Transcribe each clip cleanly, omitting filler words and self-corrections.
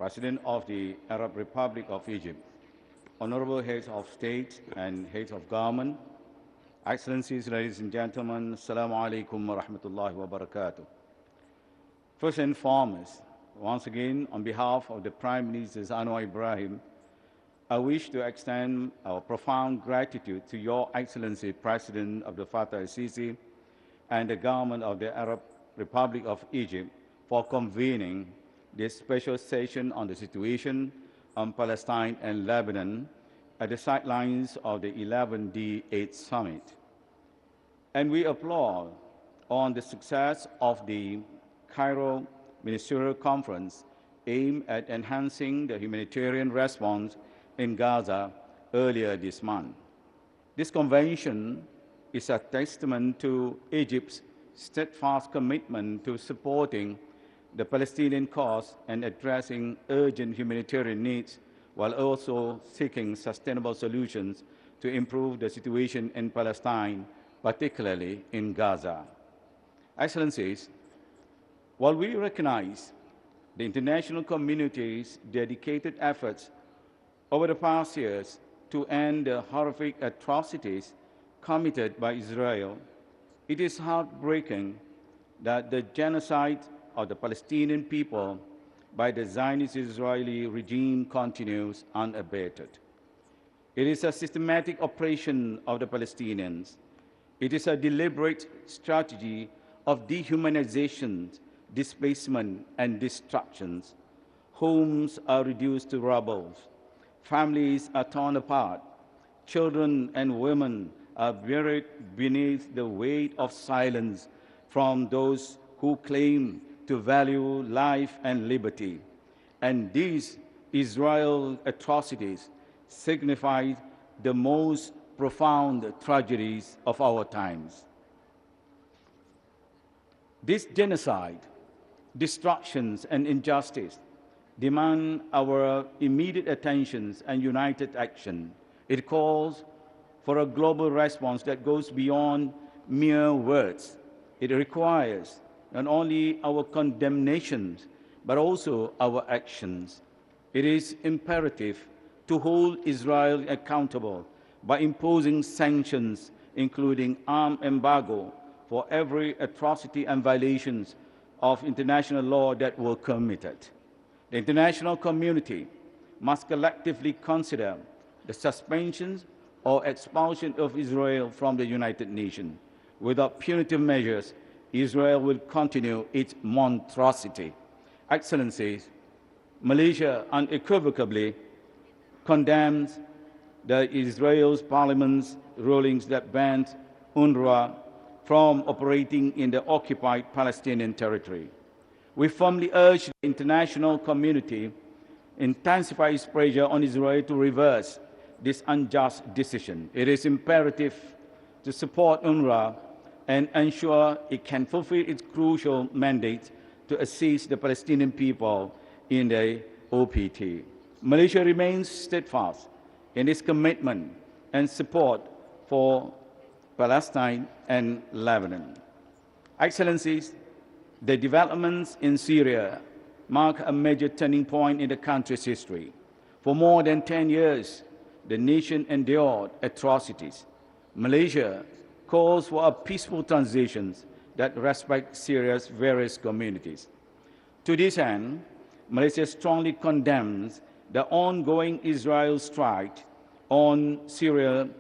President of the Arab Republic of Egypt, honorable heads of state and heads of government, Excellencies, ladies and gentlemen, Assalamu alaikum wa rahmatullahi wa barakatuh. First and foremost, once again, on behalf of the Prime Minister Anwar Ibrahim, I wish to extend our profound gratitude to Your Excellency, President Abdel Fattah al-Sisi, and the government of the Arab Republic of Egypt for convening this special session on the situation on Palestine and Lebanon at the sidelines of the 11th D-8 summit. And we applaud on the success of the Cairo Ministerial Conference aimed at enhancing the humanitarian response in Gaza earlier this month. This convention is a testament to Egypt's steadfast commitment to supporting the Palestinian cause and addressing urgent humanitarian needs while also seeking sustainable solutions to improve the situation in Palestine, particularly in Gaza. Excellencies, while we recognize the international community's dedicated efforts over the past years to end the horrific atrocities committed by Israel, it is heartbreaking that the genocide of the Palestinian people by the Zionist Israeli regime continues unabated. It is a systematic oppression of the Palestinians. It is a deliberate strategy of dehumanization, displacement, and destructions. Homes are reduced to rubble. Families are torn apart. Children and women are buried beneath the weight of silence from those who claim to value life and liberty. And these Israel atrocities signify the most profound tragedies of our times. This genocide, destructions, and injustice demand our immediate attention and united action. It calls for a global response that goes beyond mere words. It requires not only our condemnations, but also our actions. It is imperative to hold Israel accountable by imposing sanctions, including arms embargo, for every atrocity and violations of international law that were committed. The international community must collectively consider the suspension or expulsion of Israel from the United Nations. Without punitive measures, Israel will continue its monstrosity. Excellencies, Malaysia unequivocally condemns the Israel's parliament's rulings that banned UNRWA from operating in the occupied Palestinian territory. We firmly urge the international community to intensify its pressure on Israel to reverse this unjust decision. It is imperative to support UNRWA and ensure it can fulfill its crucial mandate to assist the Palestinian people in the OPT. Malaysia remains steadfast in its commitment and support for Palestine and Lebanon. Excellencies, the developments in Syria mark a major turning point in the country's history. For more than 10 years, the nation endured atrocities. Malaysia calls for a peaceful transition that respects Syria's various communities. To this end, Malaysia strongly condemns the ongoing Israel strike on Syrian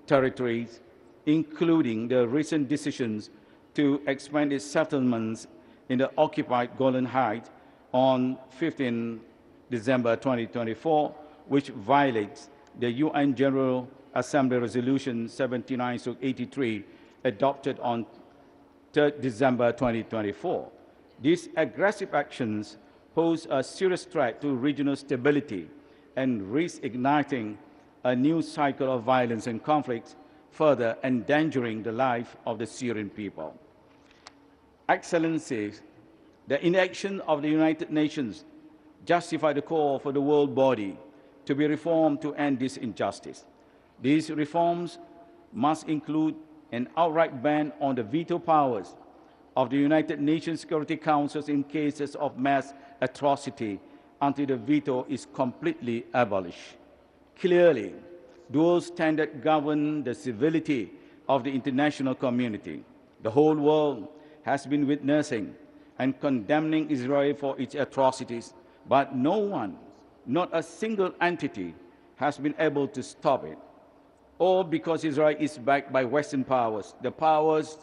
territories, including the recent decisions to expand its settlements in the occupied Golan Heights on 15 December 2024, which violates the UN General Assembly Resolution 79/83 adopted on 3 December 2024. These aggressive actions pose a serious threat to regional stability and risk igniting a new cycle of violence and conflict, further endangering the life of the Syrian people. Excellencies, the inaction of the United Nations justify the call for the world body to be reformed to end this injustice. These reforms must include an outright ban on the veto powers of the United Nations Security Council in cases of mass atrocity until the veto is completely abolished. Clearly, dual standards govern the civility of the international community. The whole world has been witnessing and condemning Israel for its atrocities, but no one, not a single entity, has been able to stop it. All because Israel is backed by Western powers, the powers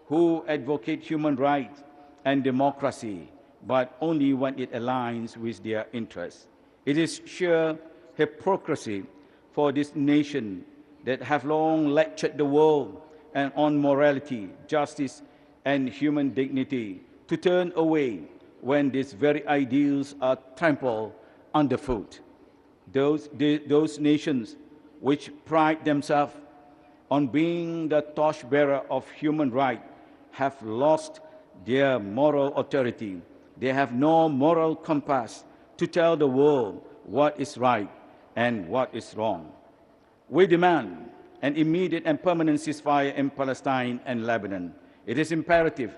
who advocate human rights and democracy, but only when it aligns with their interests. It is sheer hypocrisy for this nation that have long lectured the world and on morality, justice, and human dignity to turn away when these very ideals are trampled underfoot. Those nations which pride themselves on being the torchbearer of human rights have lost their moral authority. They have no moral compass to tell the world what is right and what is wrong. We demand an immediate and permanent ceasefire in Palestine and Lebanon. It is imperative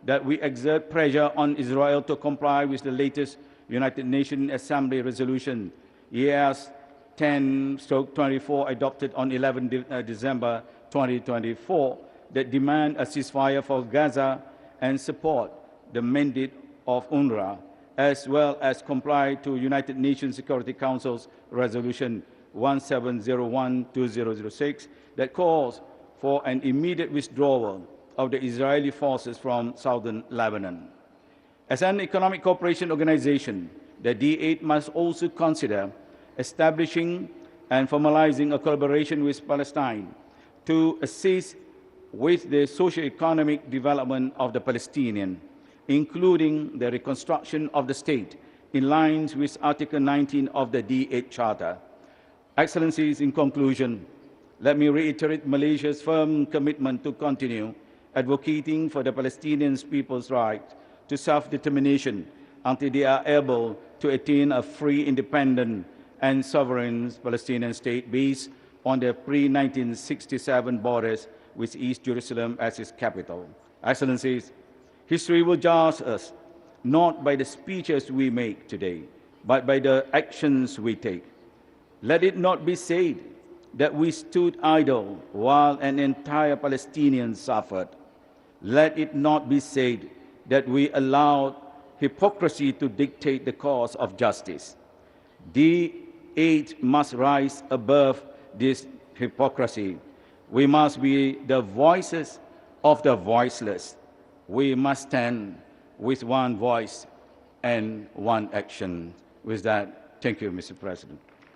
that we exert pressure on Israel to comply with the latest United Nations Assembly resolution, EAS 10/24, adopted on 11 December 2024, that demand a ceasefire for Gaza and support the mandate of UNRWA, as well as comply to United Nations Security Council's resolution 1701/2006 that calls for an immediate withdrawal of the Israeli forces from southern Lebanon. As an economic cooperation organization, the D-8 must also consider establishing and formalizing a collaboration with Palestine to assist with the socio-economic development of the Palestinian, including the reconstruction of the state in line with Article 19 of the D-8 Charter. Excellencies, in conclusion, let me reiterate Malaysia's firm commitment to continue advocating for the Palestinian people's right to self-determination until they are able to attain a free, independent, and sovereign Palestinian state based on their pre-1967 borders with East Jerusalem as its capital. Excellencies, history will judge us not by the speeches we make today, but by the actions we take. Let it not be said that we stood idle while an entire Palestinian suffered. Let it not be said that we allowed hypocrisy to dictate the cause of justice. D-8 must rise above this hypocrisy. We must be the voices of the voiceless. We must stand with one voice and one action. With that, thank you, Mr. President.